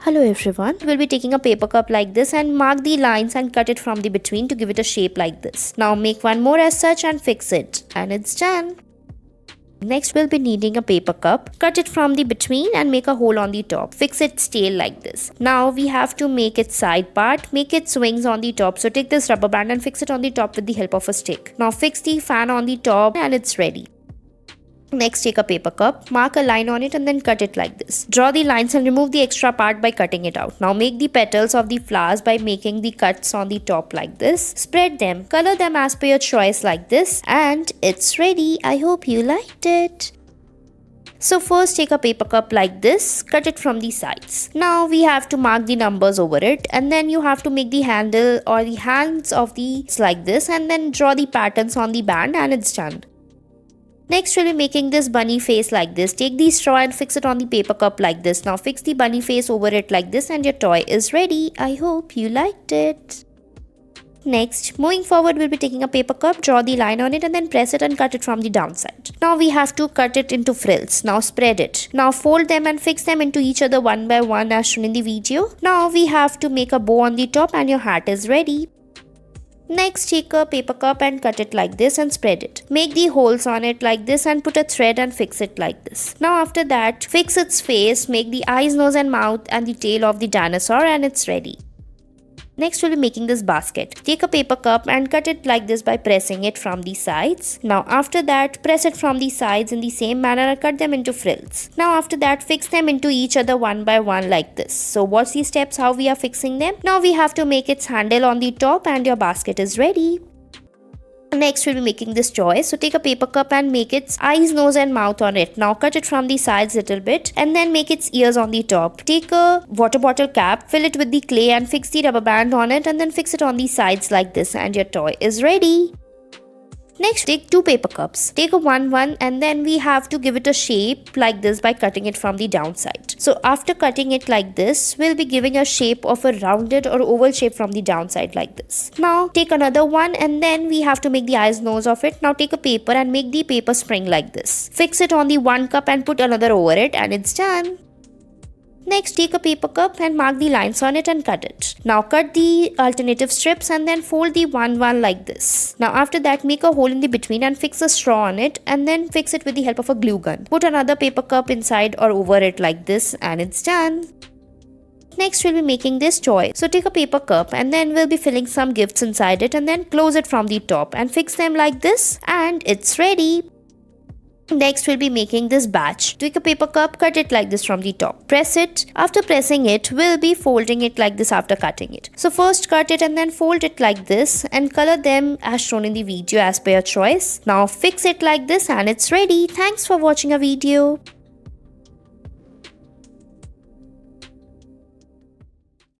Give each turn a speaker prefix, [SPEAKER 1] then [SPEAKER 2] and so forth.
[SPEAKER 1] Hello everyone, we'll be taking a paper cup like this and mark the lines and cut it from the between to give it a shape like this. Now make one more as such and fix it, and it's done. Next we'll be needing a paper cup, cut it from the between and make a hole on the top. Fix its tail like this. Now we have to make its side part, make its wings on the top. So take this rubber band and fix it on the top with the help of a stick. Now fix the fan on the top and it's ready. Next, take a paper cup, mark a line on it and then cut it like this. Draw the lines and remove the extra part by cutting it out. Now make the petals of the flowers by making the cuts on the top like this. Spread them, color them as per your choice like this, and it's ready. I hope you liked it. So first take a paper cup like this, cut it from the sides. Now we have to mark the numbers over it, and then you have to make the handle or the hands of these like this and then draw the patterns on the band, and it's done. Next we'll be making this bunny face like this. Take the straw and fix it on the paper cup like this. Now fix the bunny face over it like this and your toy is ready. I hope you liked it. Next, moving forward, we'll be taking a paper cup, draw the line on it and then press it and cut it from the downside. Now we have to cut it into frills. Now spread it. Now fold them and fix them into each other one by one as shown in the video. Now we have to make a bow on the top and your hat is ready. Next, take a paper cup and cut it like this and spread it. Make the holes on it like this and put a thread and fix it like this. Now after that, fix its face, make the eyes, nose and mouth and the tail of the dinosaur, and it's ready. Next we'll be making this basket. Take a paper cup and cut it like this by pressing it from the sides. Now after that, press it from the sides in the same manner and cut them into frills. Now after that, fix them into each other one by one like this. So what's the steps how we are fixing them? Now we have to make its handle on the top and your basket is ready. Next we'll be making this toy. So take a paper cup and make its eyes, nose and mouth on it. Now cut it from the sides a little bit and then make its ears on the top. Take a water bottle cap, fill it with the clay and fix the rubber band on it and then fix it on the sides like this, and your toy is ready. Next, take two paper cups. Take a one and then we have to give it a shape like this by cutting it from the downside. So after cutting it like this, we'll be giving a shape of a rounded or oval shape from the downside like this. Now take another one and then we have to make the eyes, nose of it. Now take a paper and make the paper spring like this. Fix it on the one cup and put another over it, and it's done. Next, take a paper cup and mark the lines on it and cut it. Now cut the alternative strips and then fold the one like this. Now after that, make a hole in the between and fix a straw on it and then fix it with the help of a glue gun. Put another paper cup inside or over it like this, and it's done. Next we'll be making this toy. So take a paper cup and then we'll be filling some gifts inside it and then close it from the top and fix them like this, and it's ready. Next we'll be making this batch. Take a paper cup, cut it like this from the top. Press it. After pressing it, we'll be folding it like this after cutting it. So first cut it and then fold it like this and color them as shown in the video as per your choice. Now fix it like this and it's ready. Thanks for watching our video.